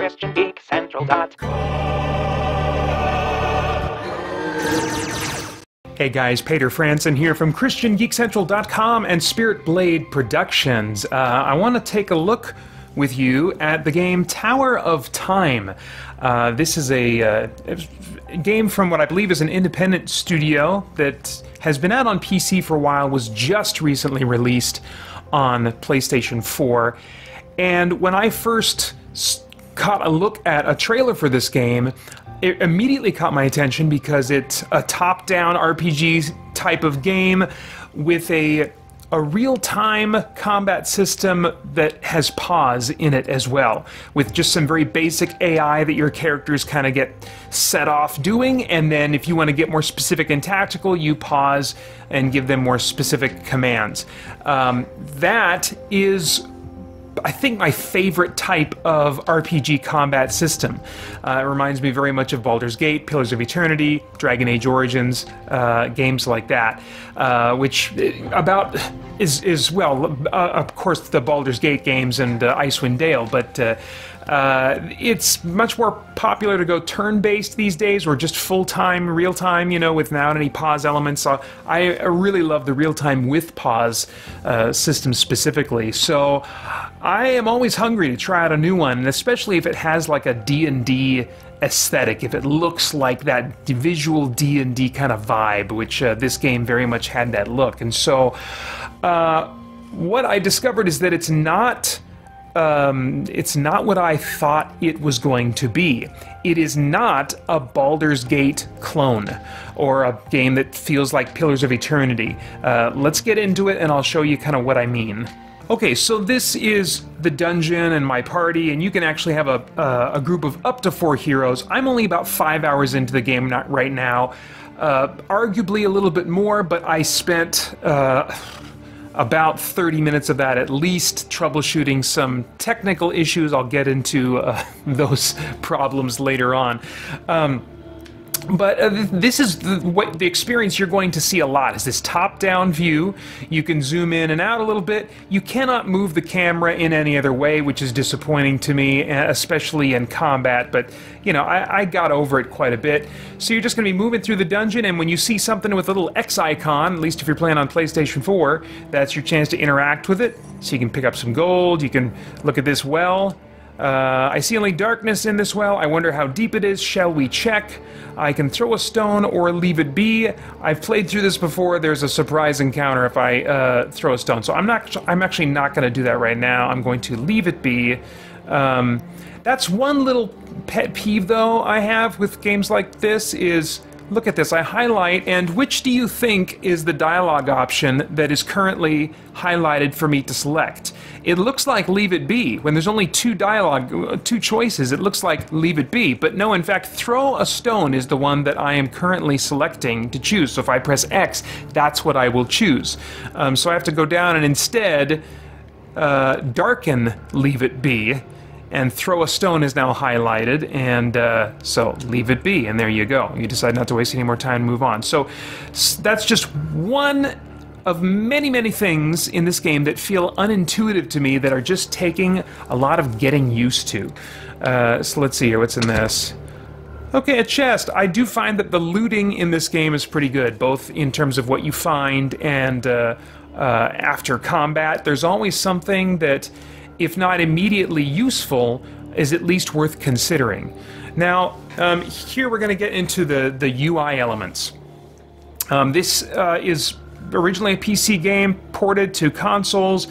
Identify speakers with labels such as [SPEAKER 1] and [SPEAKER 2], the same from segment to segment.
[SPEAKER 1] christiangeekcentral.com.
[SPEAKER 2] Hey guys, Peter Franson here from christiangeekcentral.com and Spirit Blade Productions. I want to take a look with you at the game Tower of Time. This is a game from what I believe is an independent studio that has been out on PC for a while, was just recently released on PlayStation 4. And when I first caught a look at a trailer for this game, it immediately caught my attention because it's a top-down RPG type of game with a real-time combat system that has pause in it as well, with just some very basic AI that your characters kind of get set off doing, and then if you want to get more specific and tactical, you pause and give them more specific commands. That is, I think, my favorite type of RPG combat system. It reminds me very much of Baldur's Gate, Pillars of Eternity, Dragon Age Origins, games like that, which is well, of course, the Baldur's Gate games and Icewind Dale, but it's much more popular to go turn-based these days, or just full-time, real-time, you know, without any pause elements. So I really love the real-time with pause system specifically. So I am always hungry to try out a new one, and especially if it has like a D&D aesthetic, if it looks like that visual D&D kind of vibe, which this game very much had that look. And so what I discovered is that it's not what I thought it was going to be. It is not a Baldur's Gate clone, or a game that feels like Pillars of Eternity. Let's get into it and I'll show you kind of what I mean. Okay, so this is the dungeon and my party, and you can actually have a group of up to 4 heroes. I'm only about 5 hours into the game right now, arguably a little bit more, but I spent about 30 minutes of that at least troubleshooting some technical issues. I'll get into those problems later on. But this is the experience you're going to see a lot, is this top-down view. You can zoom in and out a little bit. You cannot move the camera in any other way, which is disappointing to me, especially in combat, but you know, I got over it quite a bit. So you're just going to be moving through the dungeon, and when you see something with a little X icon, at least if you're playing on PlayStation 4, that's your chance to interact with it. So you can pick up some gold, you can look at this well. I see only darkness in this well. I wonder how deep it is. Shall we check? I can throw a stone or leave it be. I've played through this before. There's a surprise encounter if I throw a stone. So I'm actually not going to do that right now. I'm going to leave it be. That's one little pet peeve, though, I have with games like this is, look at this. I highlight, and which do you think is the dialogue option that is currently highlighted for me to select? It looks like leave it be. When there's only two choices, it looks like leave it be. But no, in fact, throw a stone is the one that I am currently selecting to choose. So if I press X, that's what I will choose. So I have to go down and instead darken leave it be. And throw a stone is now highlighted, and so leave it be, and there you go. You decide not to waste any more time and move on. So that's just one of many, many things in this game that feel unintuitive to me, that are just taking a lot of getting used to. So let's see here, what's in this? Okay, a chest. I do find that the looting in this game is pretty good, both in terms of what you find and after combat. There's always something that, if not immediately useful, is at least worth considering. Now, here we're going to get into the UI elements. This is originally a PC game ported to consoles,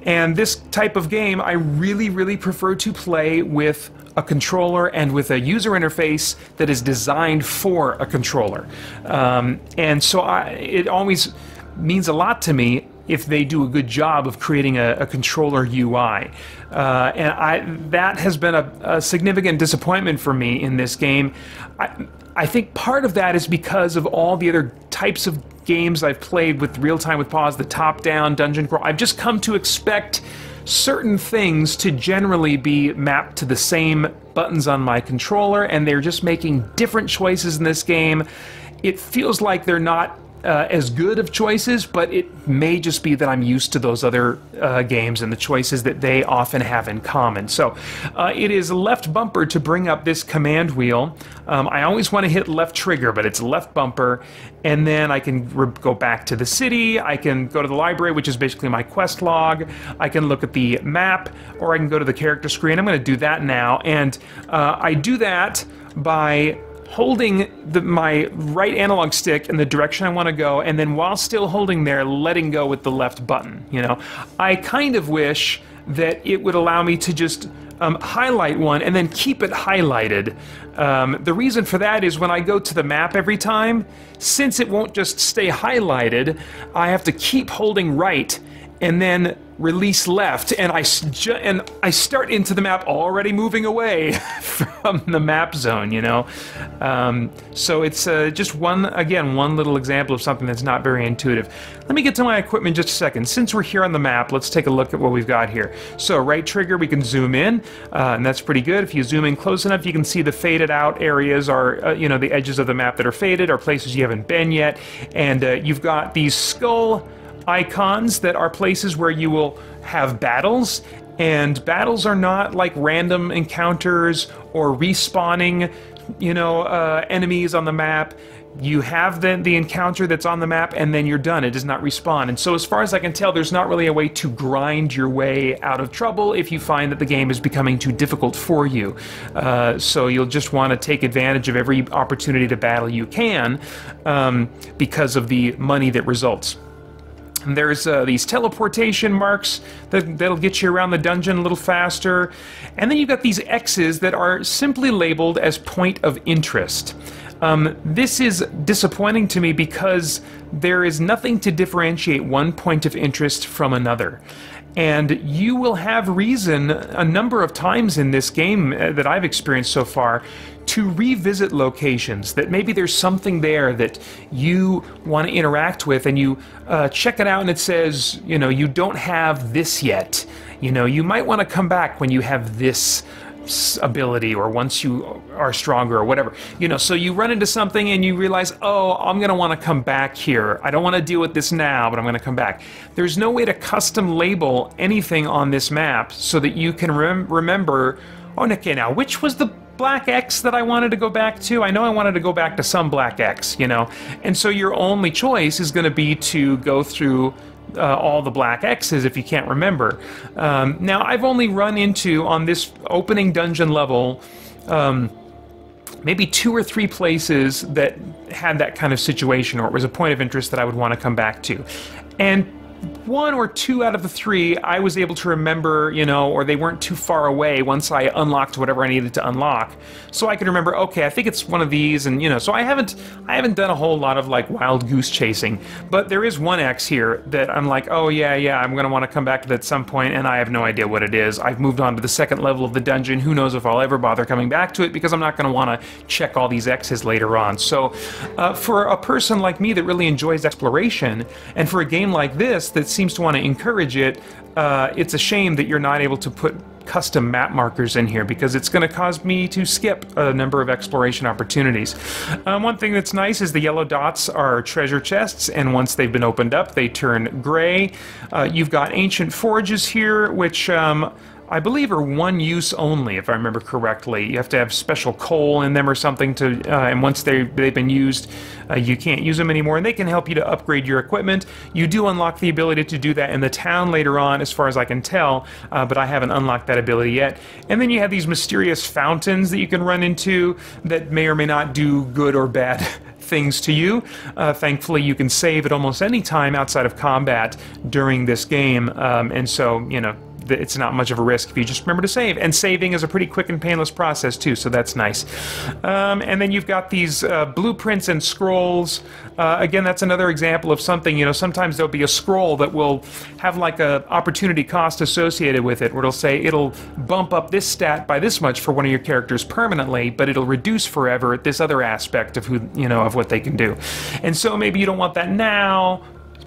[SPEAKER 2] and this type of game I really, really prefer to play with a controller and with a user interface that is designed for a controller. And so it always means a lot to me if they do a good job of creating a controller UI. And that has been a significant disappointment for me in this game. I think part of that is because of all the other types of games I've played with real-time with pause, the top-down dungeon crawl. I've just come to expect certain things to generally be mapped to the same buttons on my controller, and they're just making different choices in this game. It feels like they're not as good of choices, but it may just be that I'm used to those other games and the choices that they often have in common. So it is left bumper to bring up this command wheel. I always want to hit left trigger, but it's left bumper, and then I can go back to the city, I can go to the library, which is basically my quest log, I can look at the map, or I can go to the character screen. I'm going to do that now, and I do that by holding my right analog stick in the direction I want to go, and then while still holding there, letting go with the left button. You know, I kind of wish that it would allow me to just highlight one and then keep it highlighted. The reason for that is when I go to the map every time, since it won't just stay highlighted, I have to keep holding right and then release left, and I start into the map already moving away from the map zone, you know? So it's just one little example of something that's not very intuitive. Let me get to my equipment just a second. Since we're here on the map, let's take a look at what we've got here. So right trigger, we can zoom in, and that's pretty good. If you zoom in close enough, you can see the faded out areas are, you know, the edges of the map that are faded are places you haven't been yet, and you've got these skull icons that are places where you will have battles, and battles are not like random encounters or respawning, you know, enemies on the map. You have the encounter that's on the map, and then you're done. It does not respawn. And so as far as I can tell, there's not really a way to grind your way out of trouble if you find that the game is becoming too difficult for you. So you'll just want to take advantage of every opportunity to battle you can, because of the money that results. And there's these teleportation marks that'll get you around the dungeon a little faster. And then you've got these X's that are simply labeled as point of interest. This is disappointing to me because there is nothing to differentiate one point of interest from another. And you will have reason a number of times in this game that I've experienced so far to revisit locations, that maybe there's something there that you want to interact with, and you check it out and it says, you know, you don't have this yet. You know, you might want to come back when you have this ability, or once you are stronger, or whatever. You know, so you run into something and you realize, oh, I'm going to want to come back here. I don't want to deal with this now, but I'm going to come back. There's no way to custom label anything on this map so that you can remember, oh, okay, now, which was the black X that I wanted to go back to? I know I wanted to go back to some black X, you know? And so your only choice is going to be to go through all the black X's if you can't remember. Now, I've only run into, on this opening dungeon level, maybe 2 or 3 places that had that kind of situation, or it was a point of interest that I would want to come back to. And 1 or 2 out of the 3 I was able to remember, you know, or they weren't too far away once I unlocked whatever I needed to unlock. So I could remember, okay, I think it's one of these, and you know, so I haven't done a whole lot of like wild goose chasing, but there is one X here that I'm like, oh yeah, I'm gonna want to come back to that at some point, and I have no idea what it is. I've moved on to the second level of the dungeon. Who knows if I'll ever bother coming back to it, because I'm not gonna want to check all these X's later on. So for a person like me that really enjoys exploration, and for a game like this that seems to want to encourage it, it's a shame that you're not able to put custom map markers in here, because it's going to cause me to skip a number of exploration opportunities. One thing that's nice is the yellow dots are treasure chests, and once they've been opened up, they turn gray. You've got ancient forges here, which I believe are one use only, if I remember correctly. You have to have special coal in them or something to, and once they've been used, you can't use them anymore, and they can help you to upgrade your equipment. You do unlock the ability to do that in the town later on, as far as I can tell, but I haven't unlocked that ability yet. And then you have these mysterious fountains that you can run into that may or may not do good or bad things to you. Thankfully, you can save at almost any time outside of combat during this game, and so, you know, it's not much of a risk if you just remember to save. And saving is a pretty quick and painless process too, so that's nice. And then you've got these blueprints and scrolls. Again, that's another example of something, you know, sometimes there'll be a scroll that will have like a opportunity cost associated with it, where it'll say it'll bump up this stat by this much for one of your characters permanently, but it'll reduce forever at this other aspect of who, you know, of what they can do. And so maybe you don't want that now,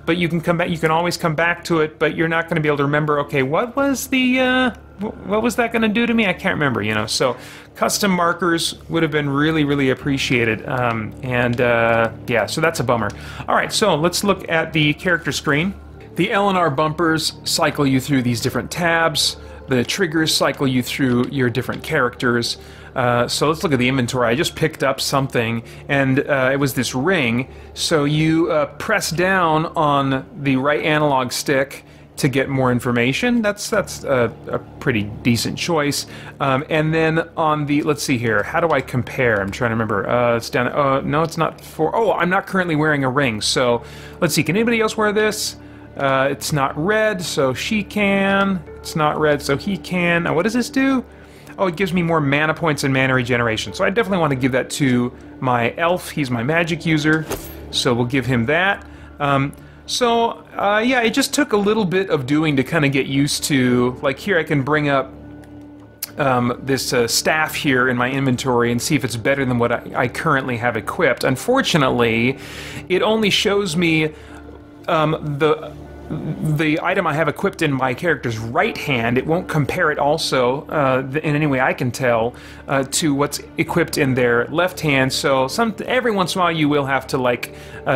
[SPEAKER 2] but you can come back. You can always come back to it, but you're not going to be able to remember. Okay, what was the what was that going to do to me? I can't remember. You know, so custom markers would have been really, really appreciated. Yeah, so that's a bummer. All right, so let's look at the character screen. The L and R bumpers cycle you through these different tabs. The triggers cycle you through your different characters. So let's look at the inventory. I just picked up something, and it was this ring. So you press down on the right analog stick to get more information. That's a pretty decent choice. And then on the, let's see here, how do I compare? I'm trying to remember. It's down, no, it's not for, oh, I'm not currently wearing a ring. So let's see, can anybody else wear this? It's not red, so she can. It's not red, so he can. Now, what does this do? Oh, it gives me more mana points and mana regeneration. So I definitely want to give that to my elf. He's my magic user, so we'll give him that. Yeah, it just took a little bit of doing to kind of get used to. Like here, I can bring up this staff here in my inventory and see if it's better than what I currently have equipped. Unfortunately, it only shows me the item I have equipped in my character's right hand. It won't compare it also, in any way I can tell, to what's equipped in their left hand. So every once in a while you will have to like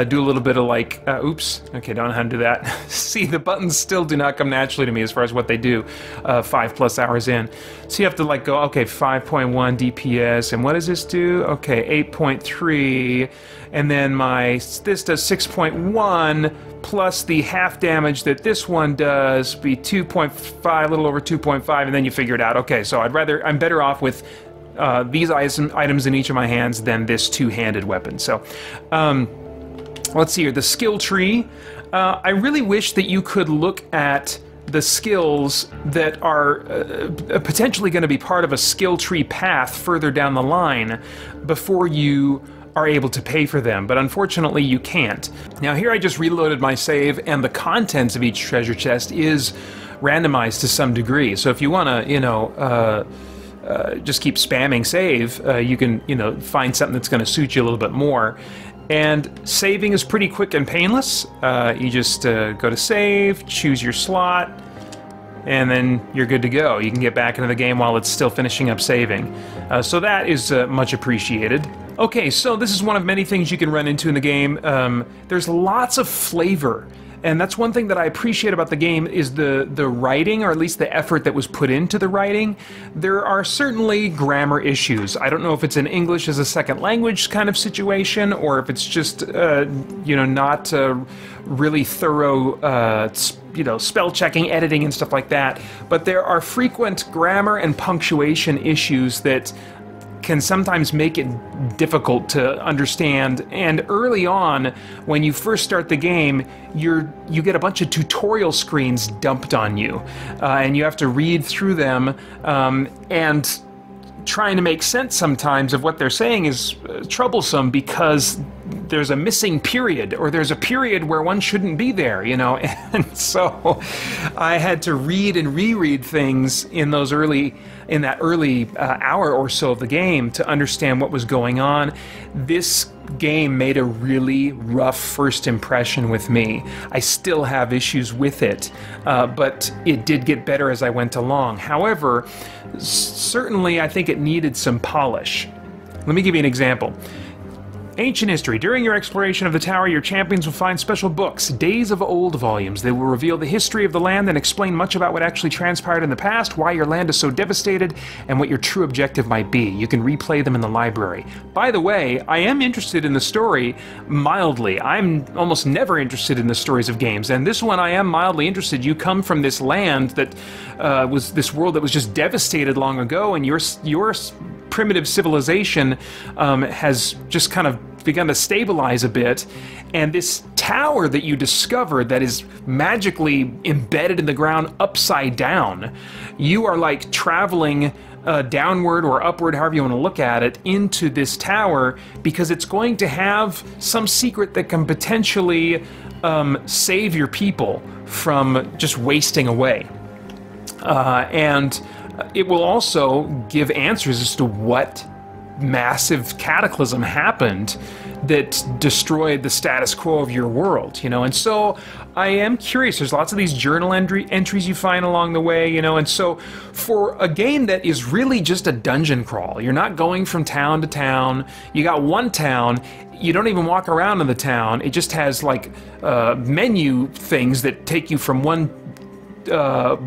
[SPEAKER 2] do a little bit of like, oops, okay, don't know how to do that. See, the buttons still do not come naturally to me as far as what they do 5+ hours in. So you have to like go, okay, 5.1 DPS, and what does this do? Okay, 8.3, and then this does 6.1, plus the half damage that this one does, be 2.5, a little over 2.5, and then you figure it out. Okay, so I'm better off with these items in each of my hands than this two-handed weapon. So, let's see here, the skill tree. I really wish that you could look at the skills that are potentially going to be part of a skill tree path further down the line before you are able to pay for them, but unfortunately you can't. Now here I just reloaded my save, and the contents of each treasure chest is randomized to some degree. So if you want to, you know, just keep spamming save, you can, you know, find something that's going to suit you a little bit more. And saving is pretty quick and painless. You just go to save, choose your slot, and then you're good to go. You can get back into the game while it's still finishing up saving. So that is much appreciated. Okay, so this is one of many things you can run into in the game. There's lots of flavor, and that's one thing that I appreciate about the game is the writing, or at least the effort that was put into the writing. There are certainly grammar issues. I don't know if it's an English as a second language kind of situation, or if it's just, you know, not really thorough, you know, spell checking, editing, and stuff like that. But there are frequent grammar and punctuation issues that can sometimes make it difficult to understand. And early on, when you first start the game, you get a bunch of tutorial screens dumped on you, and you have to read through them, and trying to make sense sometimes of what they're saying is troublesome because there's a missing period, or there's a period where one shouldn't be there, you know. And so I had to read and reread things in that early hour or so of the game to understand what was going on. This game made a really rough first impression with me. I still have issues with it, but it did get better as I went along. However, certainly I think it needed some polish. Let me give you an example. Ancient history. During your exploration of the tower, your champions will find special books, Days of Old volumes. They will reveal the history of the land and explain much about what actually transpired in the past, why your land is so devastated, and what your true objective might be. You can replay them in the library. By the way, I am interested in the story mildly. I'm almost never interested in the stories of games, and this one I am mildly interested. You come from this land that was this world that was just devastated long ago, and your primitive civilization has just kind of begun to stabilize a bit, and this tower that you discovered that is magically embedded in the ground upside down, you are like traveling downward or upward, however you want to look at it, into this tower because it's going to have some secret that can potentially save your people from just wasting away. And it will also give answers as to what massive cataclysm happened that destroyed the status quo of your world, you know. And so I am curious. There's lots of these journal entries you find along the way, you know. And so for a game that is really just a dungeon crawl, you're not going from town to town. You got one town. You don't even walk around in the town. It just has like menu things that take you from one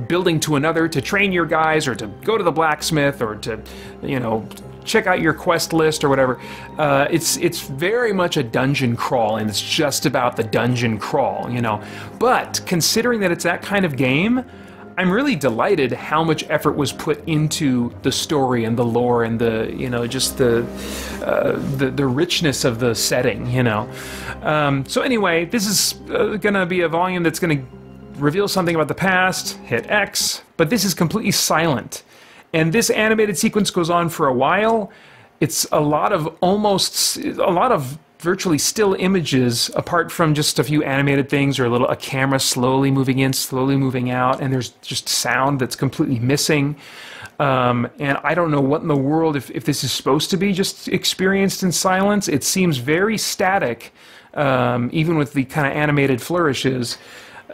[SPEAKER 2] building to another to train your guys, or to go to the blacksmith, or to, you know, check out your quest list or whatever. It's very much a dungeon crawl, and it's just about the dungeon crawl, you know. But considering that it's that kind of game, I'm really delighted how much effort was put into the story and the lore and the, you know, just the richness of the setting, you know. So anyway, this is gonna be a volume that's gonna reveal something about the past. Hit X, but this is completely silent. And this animated sequence goes on for a while. It's a lot of virtually still images, apart from just a few animated things, or a camera slowly moving in, slowly moving out, and there's just sound that's completely missing. And I don't know what in the world, if this is supposed to be just experienced in silence. It seems very static, even with the kind of animated flourishes,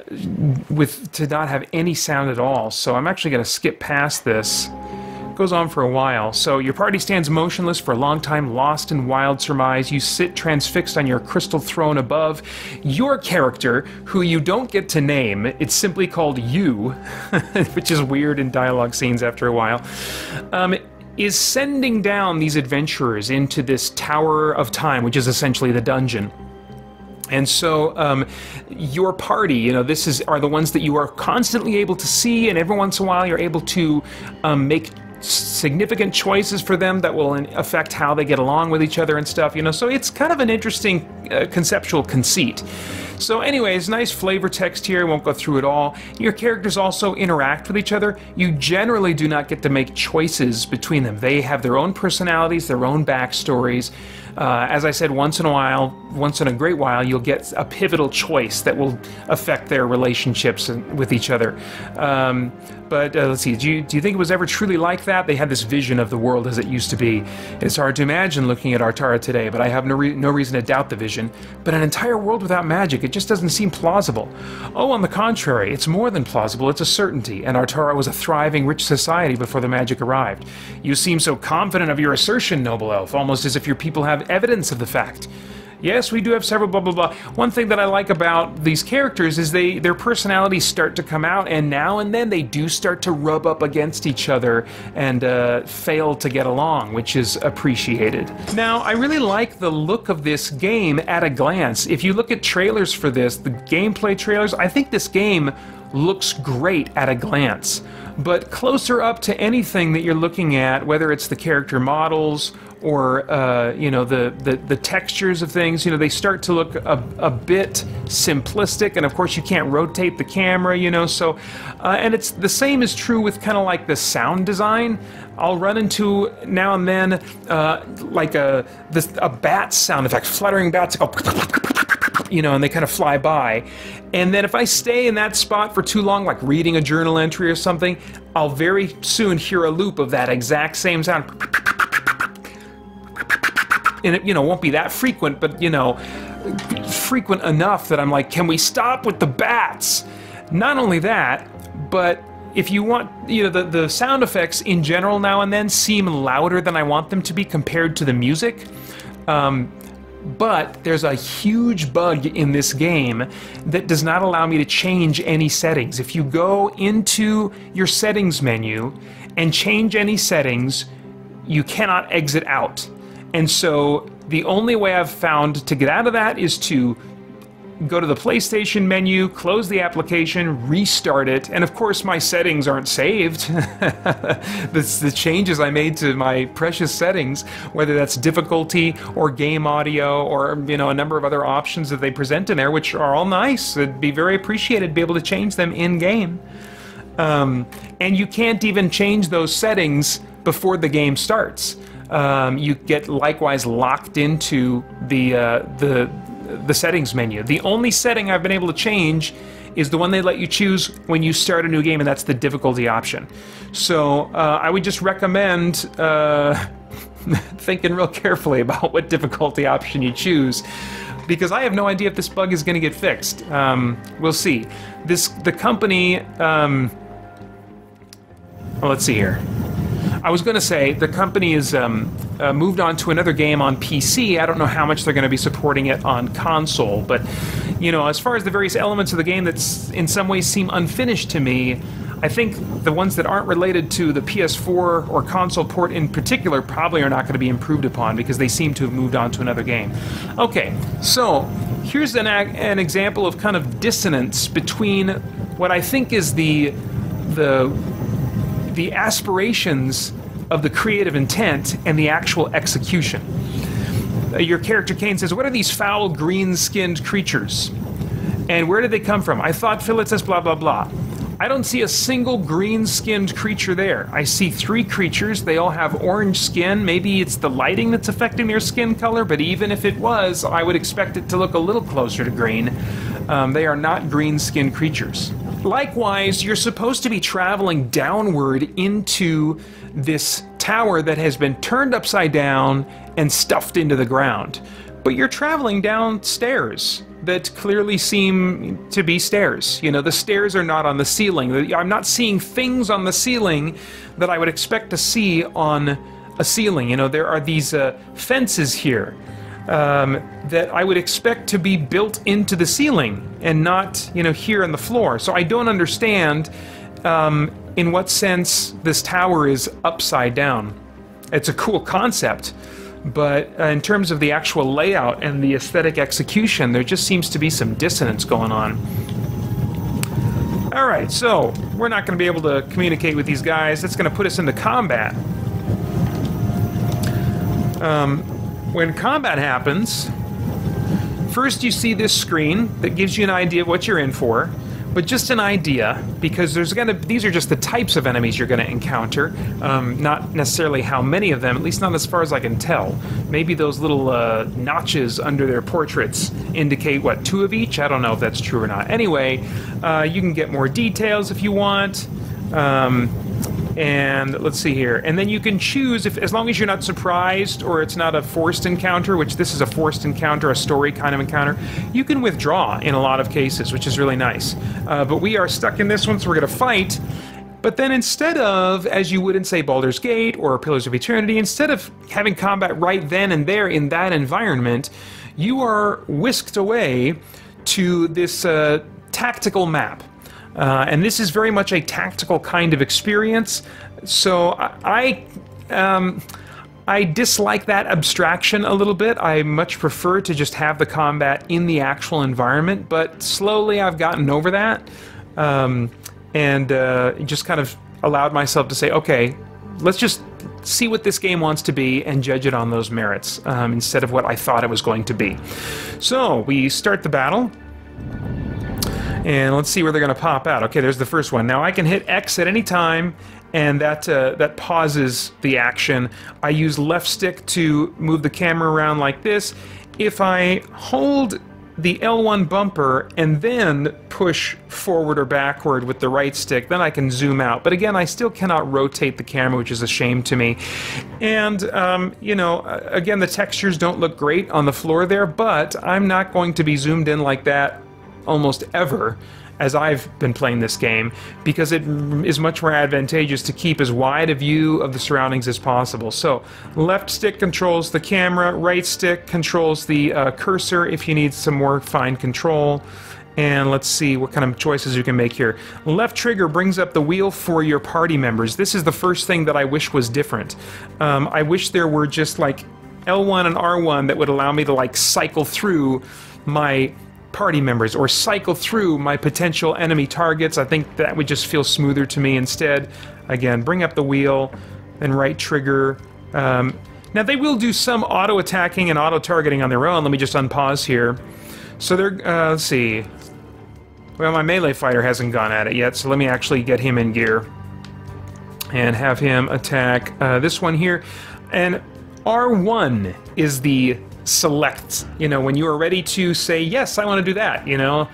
[SPEAKER 2] to not have any sound at all. So I'm actually going to skip past this. It goes on for a while. So your party stands motionless for a long time, lost in wild surmise. You sit transfixed on your crystal throne above. Your character, who you don't get to name, it's simply called you, which is weird in dialogue scenes after a while, is sending down these adventurers into this Tower of Time, which is essentially the dungeon. And so your party, you know, are the ones that you are constantly able to see, and every once in a while you're able to make significant choices for them that will affect how they get along with each other and stuff, you know. So it's kind of an interesting conceptual conceit. So anyways, nice flavor text here. I won't go through it all. Your characters also interact with each other. You generally do not get to make choices between them. They have their own personalities, their own backstories. As I said, once in a great while, you'll get a pivotal choice that will affect their relationships with each other. But let's see, do you think it was ever truly like that? They had this vision of the world as it used to be. It's hard to imagine looking at Artara today, but I have no reason to doubt the vision. But an entire world without magic, it just doesn't seem plausible. Oh, on the contrary, it's more than plausible, it's a certainty, and Artara was a thriving, rich society before the magic arrived. You seem so confident of your assertion, noble elf, almost as if your people have evidence of the fact. Yes, we do have several blah blah blah. One thing that I like about these characters is their personalities start to come out, and now and then they do start to rub up against each other and fail to get along, which is appreciated. Now, I really like the look of this game at a glance. If you look at trailers for this, the gameplay trailers, I think this game looks great at a glance. But closer up to anything that you're looking at, whether it's the character models or you know, the textures of things, you know, they start to look a bit simplistic, and of course you can't rotate the camera, you know. So and it's the same is true with kind of like the sound design. I'll run into now and then like a bat sound effect, fluttering bats go, you know, and they kind of fly by. And then if I stay in that spot for too long, like reading a journal entry or something, I'll very soon hear a loop of that exact same sound. And it, you know, won't be that frequent, but, you know, frequent enough that I'm like, can we stop with the bats? Not only that, but if you want, you know, the sound effects in general now and then seem louder than I want them to be compared to the music. But there's a huge bug in this game that does not allow me to change any settings. If you go into your settings menu and change any settings, you cannot exit out. And so the only way I've found to get out of that is to go to the PlayStation menu, close the application, restart it, and of course my settings aren't saved. The changes I made to my precious settings, whether that's difficulty or game audio or, you know, a number of other options that they present in there, which are all nice. It'd be very appreciated to be able to change them in-game. And you can't even change those settings before the game starts. You get likewise locked into the settings menu. The only setting I've been able to change is the one they let you choose when you start a new game, and that's the difficulty option. So I would just recommend thinking real carefully about what difficulty option you choose, because I have no idea if this bug is going to get fixed. We'll see. The company... well, let's see here. I was going to say the company is moved on to another game on PC. I don't know how much they're going to be supporting it on console, but you know, as far as the various elements of the game that in some ways seem unfinished to me, I think the ones that aren't related to the PS4 or console port in particular probably are not going to be improved upon because they seem to have moved on to another game. Okay, so here's an example of kind of dissonance between what I think is the aspirations of the creative intent and the actual execution. Your character Kane says, "What are these foul green-skinned creatures? And where did they come from? I thought Philip says blah blah blah." I don't see a single green-skinned creature there. I see 3 creatures. They all have orange skin. Maybe it's the lighting that's affecting their skin color, but even if it was, I would expect it to look a little closer to green. They are not green-skinned creatures. Likewise, you're supposed to be traveling downward into this tower that has been turned upside down and stuffed into the ground. But you're traveling down stairs that clearly seem to be stairs. You know, the stairs are not on the ceiling. I'm not seeing things on the ceiling that I would expect to see on a ceiling. You know, there are these fences here that I would expect to be built into the ceiling and not, you know, here on the floor. So I don't understand in what sense this tower is upside down. It's a cool concept, but in terms of the actual layout and the aesthetic execution, there just seems to be some dissonance going on. Alright, so we're not going to be able to communicate with these guys. That's going to put us into combat. When combat happens, first you see this screen that gives you an idea of what you're in for, but just an idea, because these are just the types of enemies you're going to encounter, not necessarily how many of them, at least not as far as I can tell. Maybe those little notches under their portraits indicate, what, 2 of each? I don't know if that's true or not. Anyway, you can get more details if you want. And let's see here. And then you can choose, as long as you're not surprised or it's not a forced encounter, which this is a forced encounter, a story kind of encounter, you can withdraw in a lot of cases, which is really nice. But we are stuck in this one, so we're going to fight. But then instead of, as you would in, say, Baldur's Gate or Pillars of Eternity, instead of having combat right then and there in that environment, you are whisked away to this tactical map. And this is very much a tactical kind of experience, so I dislike that abstraction a little bit. I much prefer to just have the combat in the actual environment, but slowly I've gotten over that, and just kind of allowed myself to say, okay, let's just see what this game wants to be and judge it on those merits, instead of what I thought it was going to be. So, we start the battle. And let's see where they're going to pop out. Okay, there's the first one. Now I can hit X at any time, and that pauses the action. I use left stick to move the camera around like this. If I hold the L1 bumper and then push forward or backward with the right stick, then I can zoom out. But again, I still cannot rotate the camera, which is a shame to me. And, you know, again, the textures don't look great on the floor there, but I'm not going to be zoomed in like that almost ever as I've been playing this game, because it is much more advantageous to keep as wide a view of the surroundings as possible. So left stick controls the camera, right stick controls the cursor if you need some more fine control. And let's see what kind of choices you can make here. Left trigger brings up the wheel for your party members. This is the first thing that I wish was different. I wish there were just like L1 and R1 that would allow me to like cycle through my party members or cycle through my potential enemy targets. I think that would just feel smoother to me. Instead, again, bring up the wheel and right trigger. Now they will do some auto attacking and auto targeting on their own. Let me just unpause here. So they're let's see. Well, my melee fighter hasn't gone at it yet, so let me actually get him in gear and have him attack this one here. And R1 is the select, you know, when you are ready to say, yes, I want to do that, you know.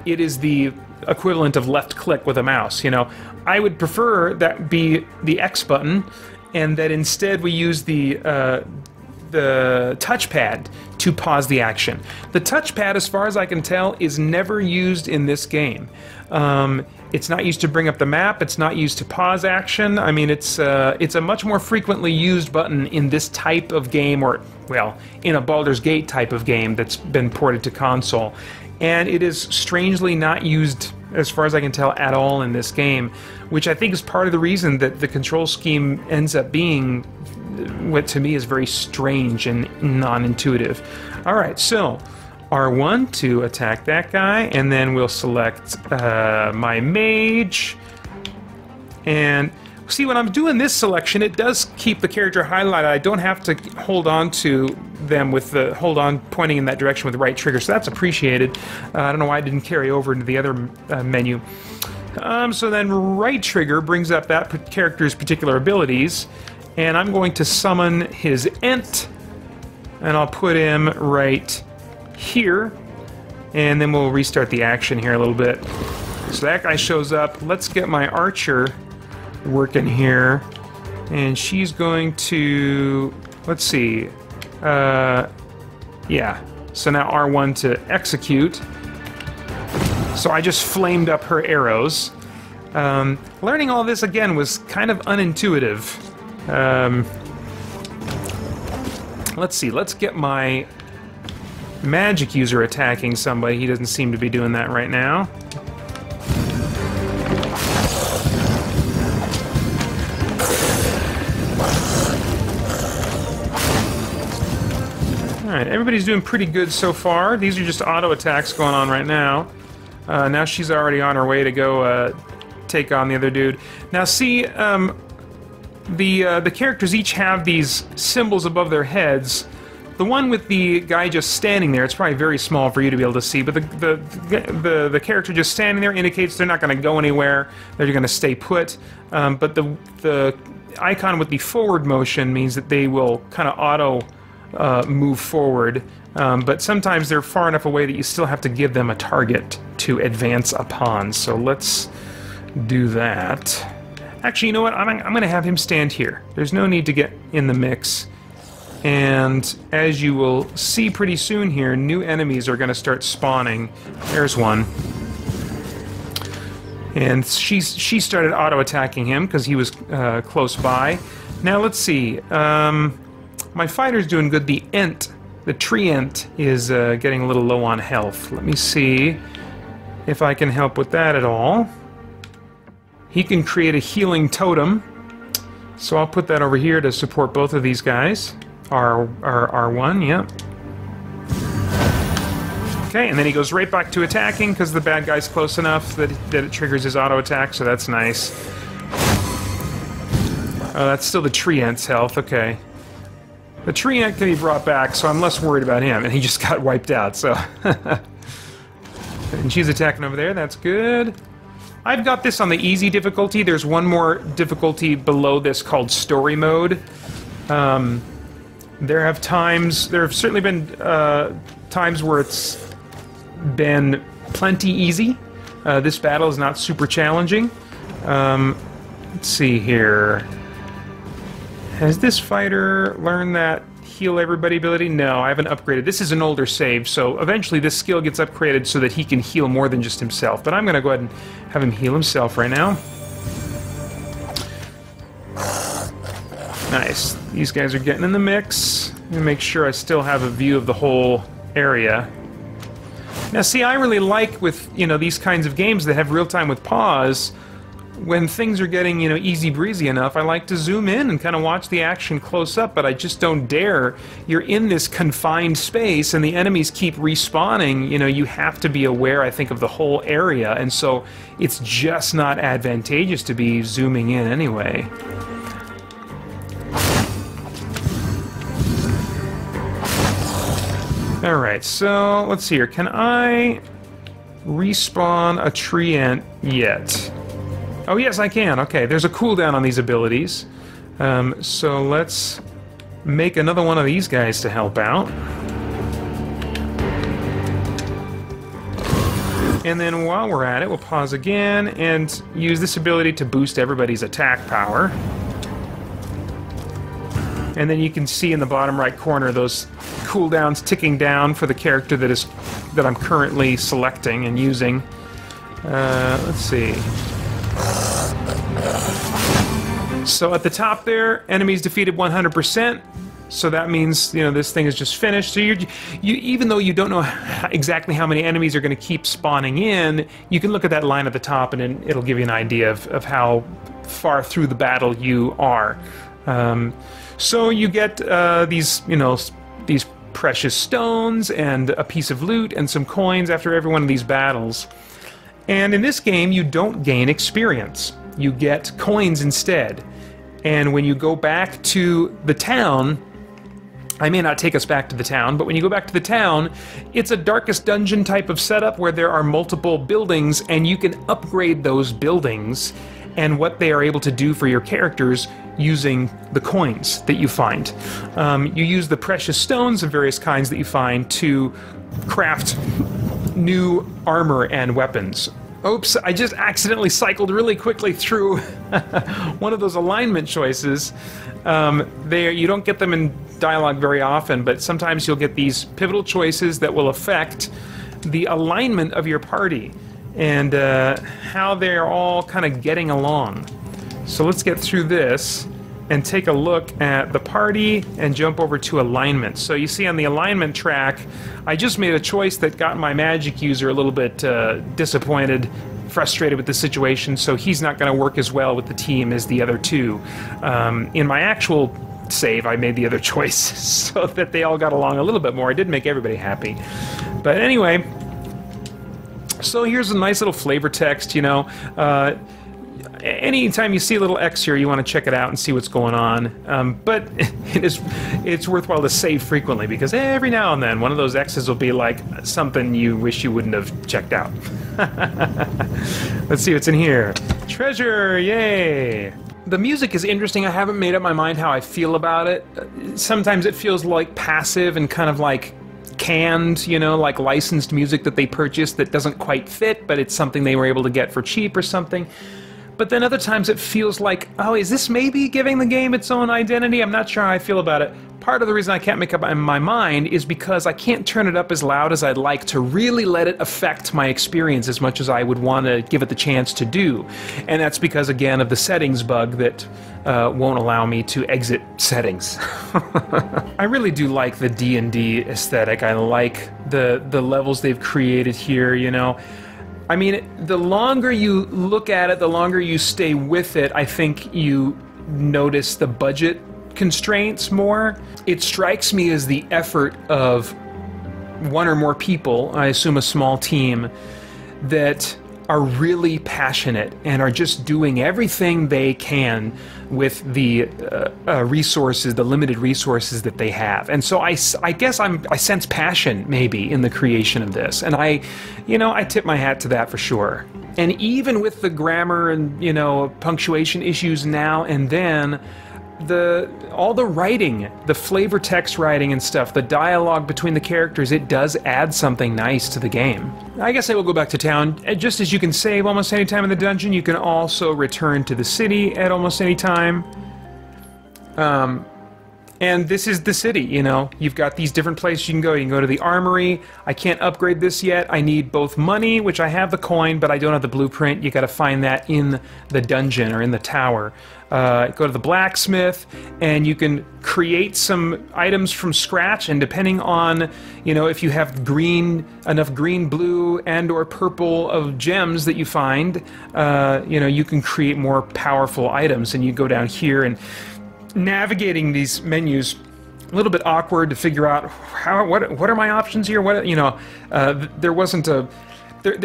[SPEAKER 2] It is the equivalent of left click with a mouse, you know. I would prefer that be the X button, and that instead we use the touchpad to pause the action. The touchpad, as far as I can tell, is never used in this game. It's not used to bring up the map. It's not used to pause action. I mean, it's a much more frequently used button in this type of game, or, well, in a Baldur's Gate type of game that's been ported to console. And it is strangely not used, as far as I can tell, at all in this game, which I think is part of the reason that the control scheme ends up being what to me is very strange and non-intuitive. Alright, so R1 to attack that guy, and then we'll select my mage. And see, when I'm doing this selection, it does keep the character highlighted. I don't have to hold on to them with the hold on pointing in that direction with the right trigger, so that's appreciated. I don't know why I didn't carry over into the other menu. So then right trigger brings up that character's particular abilities, and I'm going to summon his Ent, and I'll put him right here, and then we'll restart the action here a little bit. So that guy shows up. Let's get my archer working here, and she's going to, let's see, yeah, so now R1 to execute. So I just flamed up her arrows. Learning all this again was kind of unintuitive. Let's see, let's get my magic user attacking somebody. He doesn't seem to be doing that right now. Alright, everybody's doing pretty good so far. These are just auto attacks going on right now. Now she's already on her way to go take on the other dude. Now see, the characters each have these symbols above their heads. The one with the guy just standing there, it's probably very small for you to be able to see, but the character just standing there indicates they're not going to go anywhere, they're going to stay put. But the icon with the forward motion means that they will kind of auto move forward, but sometimes they're far enough away that you still have to give them a target to advance upon. So let's do that. Actually, you know what? I'm going to have him stand here. There's no need to get in the mix. And as you will see pretty soon here, new enemies are going to start spawning. There's one. And she started auto-attacking him because he was close by. Now let's see. My fighter's doing good. The Ent, the tree Ent, is getting a little low on health. Let me see if I can help with that at all. He can create a healing totem. So I'll put that over here to support both of these guys. R1, yeah. Okay, and then he goes right back to attacking because the bad guy's close enough that it triggers his auto attack, so that's nice. Oh, that's still the tree Ent's health, okay. The tree Ent can be brought back, so I'm less worried about him, and he just got wiped out, so... And she's attacking over there, that's good. I've got this on the easy difficulty. There's one more difficulty below this called story mode. There have certainly been times where it's been plenty easy. This battle is not super challenging. Let's see here. Has this fighter learned that heal everybody ability? No, I haven't upgraded. This is an older save, so eventually this skill gets upgraded so that he can heal more than just himself. But I'm going to go ahead and have him heal himself right now. Nice. These guys are getting in the mix. I'm going to make sure I still have a view of the whole area. Now see, I really like with, these kinds of games that have real-time with pause, when things are getting, easy breezy enough, I like to zoom in and kind of watch the action close up, but I just don't dare. You're in this confined space and the enemies keep respawning. You have to be aware, I think, of the whole area, and so it's just not advantageous to be zooming in anyway. Alright, so let's see here. Can I respawn a tree Ent yet? Oh yes, I can. Okay, there's a cooldown on these abilities. So let's make another one of these guys to help out. And then while we're at it, we'll pause again and use this ability to boost everybody's attack power. And then you can see in the bottom right corner those cooldowns ticking down for the character that I'm currently selecting and using. Let's see. So at the top there, enemies defeated 100%. So that means, you know, this thing is just finished. So you even though you don't know exactly how many enemies are going to keep spawning in, you can look at that line at the top, and it'll give you an idea of how far through the battle you are. So you get these, you know, these precious stones and a piece of loot and some coins after every one of these battles. And in this game, you don't gain experience. You get coins instead. And when you go back to the town, I may not take us back to the town, but when you go back to the town, it's a Darkest Dungeon type of setup where there are multiple buildings, and you can upgrade those buildings and what they are able to do for your characters using the coins that you find. You use the precious stones of various kinds that you find to craft new armor and weapons. Oops, I just accidentally cycled really quickly through one of those alignment choices. You don't get them in dialogue very often, but sometimes you'll get these pivotal choices that will affect the alignment of your party and how they're all kind of getting along. So let's get through this and take a look at the party and jump over to alignment. So you see on the alignment track, I just made a choice that got my magic user a little bit disappointed, frustrated with the situation, so he's not going to work as well with the team as the other two. In my actual save, I made the other choice so that they all got along a little bit more. I did make everybody happy. But anyway, so here's a nice little flavor text, you know. Anytime you see a little X here, you want to check it out and see what's going on. But it's worthwhile to save frequently, because every now and then one of those X's will be like something you wish you wouldn't have checked out. Let's see what's in here. Treasure, yay! The music is interesting. I haven't made up my mind how I feel about it. Sometimes it feels like passive and kind of like canned, you know, like licensed music that they purchased that doesn't quite fit, but it's something they were able to get for cheap or something. But then other times it feels like, oh, is this maybe giving the game its own identity? I'm not sure how I feel about it. Part of the reason I can't make up my mind is because I can't turn it up as loud as I'd like to really let it affect my experience as much as I would want to give it the chance to do. And that's because, again, of the settings bug that won't allow me to exit settings. I really do like the D&D aesthetic. I like the levels they've created here, you know. I mean, the longer you look at it, the longer you stay with it, I think you notice the budget constraints more. It strikes me as the effort of one or more people, I assume a small team, that are really passionate and are just doing everything they can with the resources, the limited resources that they have. And so I guess I sense passion maybe in the creation of this, and I tip my hat to that for sure. And even with the grammar and, you know, punctuation issues now and then, all the writing, the flavor text writing and stuff, the dialogue between the characters, it does add something nice to the game. I guess I will go back to town. Just as you can save almost any time in the dungeon, you can also return to the city at almost any time. And this is the city, you know. You've got these different places you can go. You can go to the armory. I can't upgrade this yet. I need both money, which I have the coin, but I don't have the blueprint. You got to find that in the dungeon or in the tower. Go to the blacksmith, and you can create some items from scratch, and depending on, you know, if you have enough green, blue, and or purple of gems that you find, you know, you can create more powerful items. And you go down here, and navigating these menus, a little bit awkward to figure out what are my options here. What, you know, there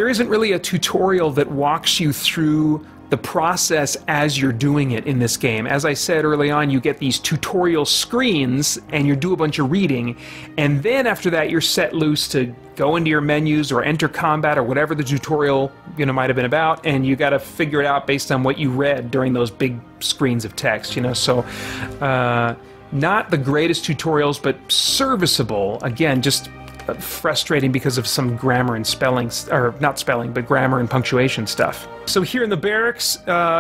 [SPEAKER 2] isn't really a tutorial that walks you through the process as you're doing it in this game. As I said early on, you get these tutorial screens and you do a bunch of reading, and then after that you're set loose to go into your menus or enter combat or whatever the tutorial, you know, might have been about, and you got to figure it out based on what you read during those big screens of text, you know. So not the greatest tutorials, but serviceable. Again, just frustrating because of some grammar and spelling, or not spelling, but grammar and punctuation stuff. So here in the barracks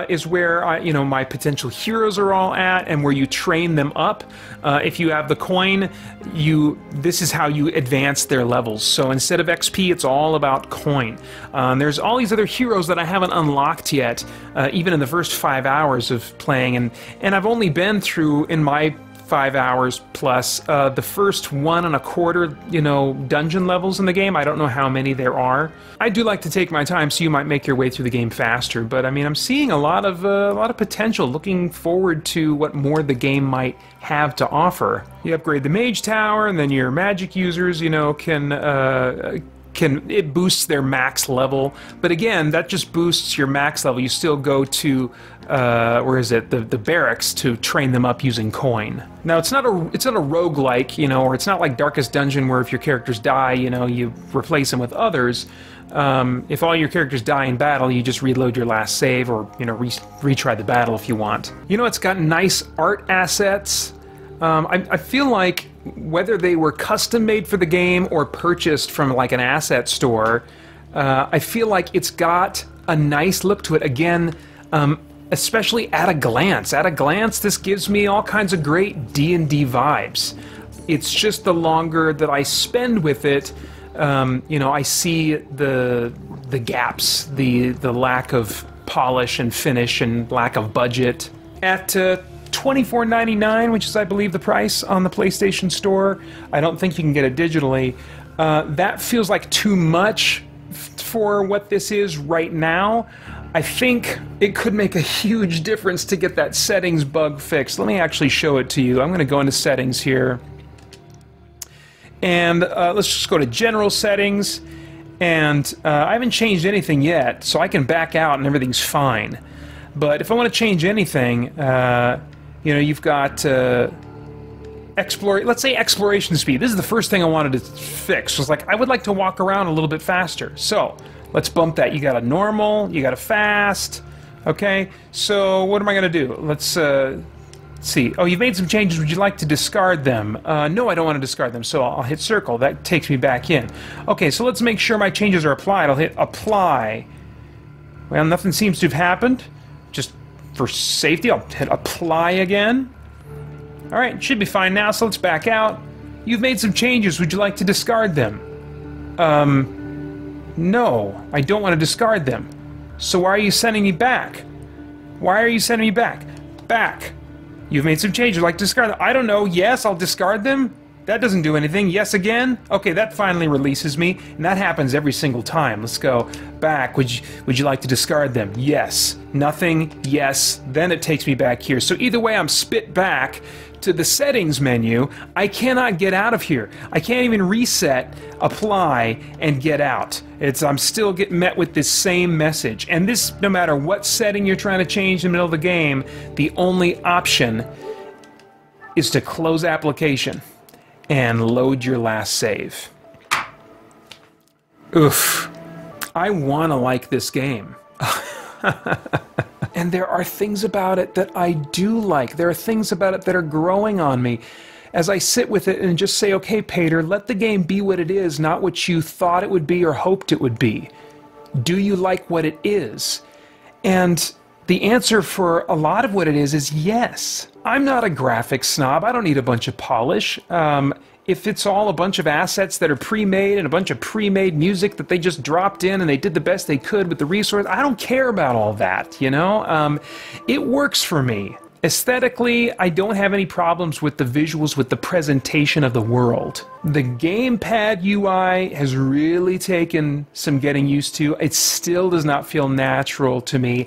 [SPEAKER 2] is where you know, my potential heroes are all at, and where you train them up. If you have the coin, this is how you advance their levels. So instead of XP, it's all about coin. There's all these other heroes that I haven't unlocked yet, even in the first 5 hours of playing, and I've only been through, in my 5 hours plus, the first 1.25, you know, dungeon levels in the game. I don't know how many there are. I do like to take my time, so you might make your way through the game faster. But I mean, I'm seeing a lot of potential. Looking forward to what more the game might have to offer. You upgrade the mage tower, and then your magic users, you know, it boosts their max level, but again, that just boosts your max level. You still go to where is it, the barracks, to train them up using coin. Now it's not a roguelike, you know, or it's not like Darkest Dungeon where if your characters die, you know, you replace them with others. If all your characters die in battle, you just reload your last save, or, you know, retry the battle if you want. You know, it's got nice art assets. I feel like whether they were custom made for the game or purchased from like an asset store, I feel like it's got a nice look to it. Again, especially at a glance. At a glance, this gives me all kinds of great D&D vibes. It's just the longer that I spend with it, you know, I see the gaps, the lack of polish and finish and lack of budget. At $24.99, which is, I believe, the price on the PlayStation Store. I don't think you can get it digitally. That feels like too much for what this is right now. I think it could make a huge difference to get that settings bug fixed. Let me actually show it to you. I'm going to go into settings here. And let's just go to general settings. And I haven't changed anything yet, so I can back out and everything's fine. But if I want to change anything, you know, you've got let's say exploration speed. This is the first thing I wanted to fix. Was like, I would like to walk around a little bit faster. So let's bump that. You got a normal, you got a fast. Okay, so what am I going to do? Let's see. Oh, you've made some changes. Would you like to discard them? No, I don't want to discard them. So I'll hit circle. That takes me back in. Okay, so let's make sure my changes are applied. I'll hit apply. Well, nothing seems to have happened. Just for safety, I'll hit apply again. All right, should be fine now, so let's back out. You've made some changes. Would you like to discard them? No, I don't want to discard them. So why are you sending me back? Why are you sending me back? Back. You've made some changes. Would you like to discard them? I don't know. Yes, I'll discard them. That doesn't do anything. Yes again? Okay, that finally releases me, and that happens every single time. Let's go back. Would you like to discard them? Yes. Nothing. Yes. Then it takes me back here. So either way, I'm spit back to the settings menu. I cannot get out of here. I can't even reset, apply, and get out. I'm still getting met with this same message. And this, no matter what setting you're trying to change in the middle of the game, the only option is to close application and load your last save. Oof. I want to like this game. And there are things about it that I do like. There are things about it that are growing on me. As I sit with it and just say, okay, Pater, let the game be what it is, not what you thought it would be or hoped it would be. Do you like what it is? And the answer for a lot of what it is yes. I'm not a graphics snob. I don't need a bunch of polish. If it's all a bunch of assets that are pre-made and a bunch of pre-made music that they just dropped in and they did the best they could with the resource, I don't care about all that, you know? It works for me. Aesthetically, I don't have any problems with the visuals, with the presentation of the world. The Gamepad UI has really taken some getting used to. It still does not feel natural to me.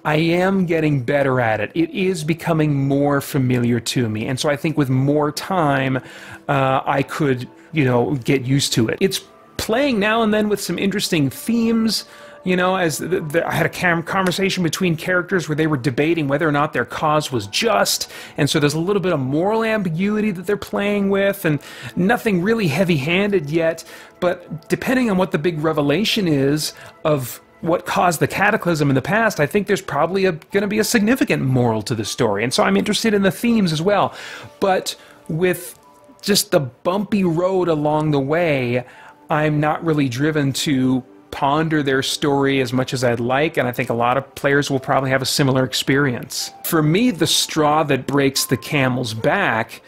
[SPEAKER 2] I am getting better at it. It is becoming more familiar to me. And so I think with more time, I could, you know, get used to it. It's playing now and then with some interesting themes. You know, as I had a conversation between characters where they were debating whether or not their cause was just, and so there's a little bit of moral ambiguity that they're playing with, and nothing really heavy-handed yet, but depending on what the big revelation is of what caused the cataclysm in the past, I think there's probably going to be a significant moral to the story, and so I'm interested in the themes as well. But with just the bumpy road along the way, I'm not really driven to ponder their story as much as I'd like, and I think a lot of players will probably have a similar experience. For me, the straw that breaks the camel's back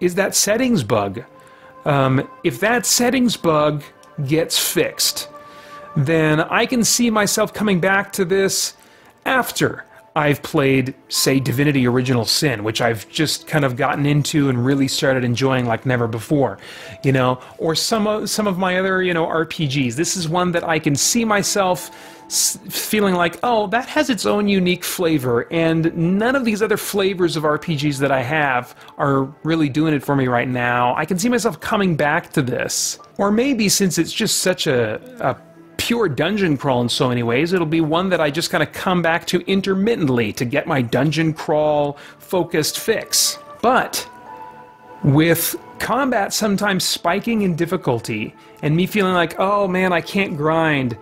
[SPEAKER 2] is that settings bug. If that settings bug gets fixed, then I can see myself coming back to this after I've played, say, Divinity Original Sin, which I've just kind of gotten into and really started enjoying like never before, you know, or some of my other, you know, RPGs. This is one that I can see myself feeling like, oh, that has its own unique flavor, and none of these other flavors of RPGs that I have are really doing it for me right now. I can see myself coming back to this. Or maybe since it's just such a pure dungeon crawl in so many ways, it'll be one that I just kind of come back to intermittently to get my dungeon crawl focused fix. But with combat sometimes spiking in difficulty and me feeling like, oh man, I can't grind,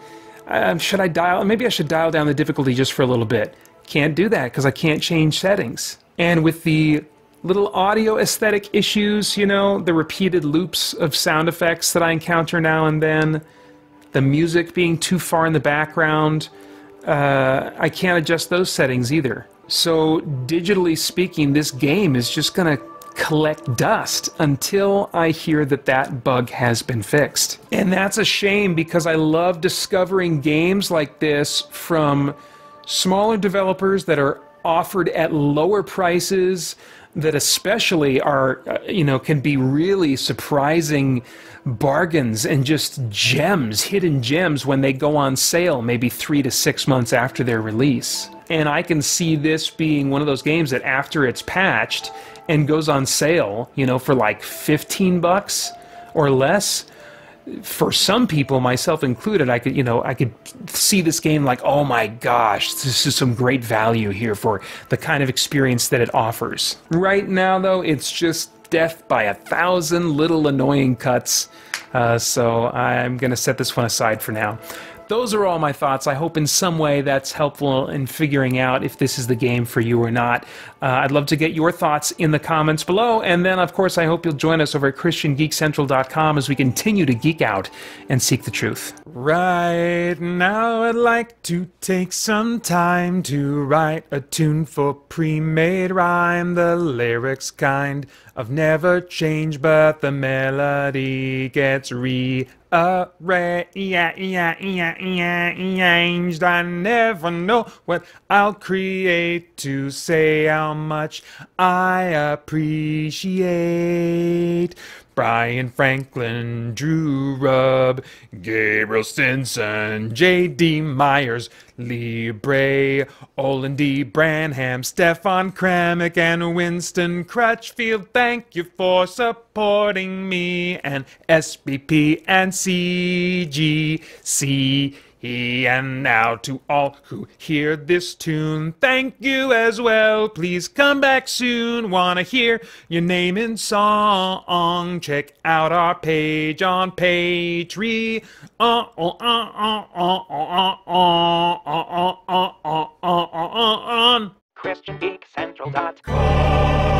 [SPEAKER 2] maybe I should dial down the difficulty just for a little bit. Can't do that because I can't change settings. And with the little audio aesthetic issues, you know, the repeated loops of sound effects that I encounter now and then, the music being too far in the background, I can't adjust those settings either. So digitally speaking, this game is just gonna collect dust until I hear that that bug has been fixed. And that's a shame because I love discovering games like this from smaller developers that are offered at lower prices, that especially are, you know, can be really surprising bargains and just gems, hidden gems when they go on sale maybe 3 to 6 months after their release. And I can see this being one of those games that after it's patched and goes on sale, you know, for like 15 bucks or less, for some people, myself included, I could see this game like, oh my gosh, this is some great value here for the kind of experience that it offers. Right now, though, it's just death by 1,000 little annoying cuts, so I'm going to set this one aside for now. Those are all my thoughts. I hope in some way that's helpful in figuring out if this is the game for you or not. I'd love to get your thoughts in the comments below, and then of course I hope you'll join us over at christiangeekcentral.com as we continue to geek out and seek the truth. Right now I'd like to take some time to write a tune for pre-made rhyme, the lyrics kind of never change, but the melody gets rearranged. I never know what I'll create to say how much I appreciate Brian Franklin, Drew Rubb, Gabriel Stinson, J.D. Myers, Lee Bray, Olin D. Branham, Stefan Kremik, and Winston Crutchfield. Thank you for supporting me, and SBP and CGC. And now to all who hear this tune, thank you as well. Please come back soon. Wanna hear your name in song? Check out our page on Patreon. ChristianGeekCentral.com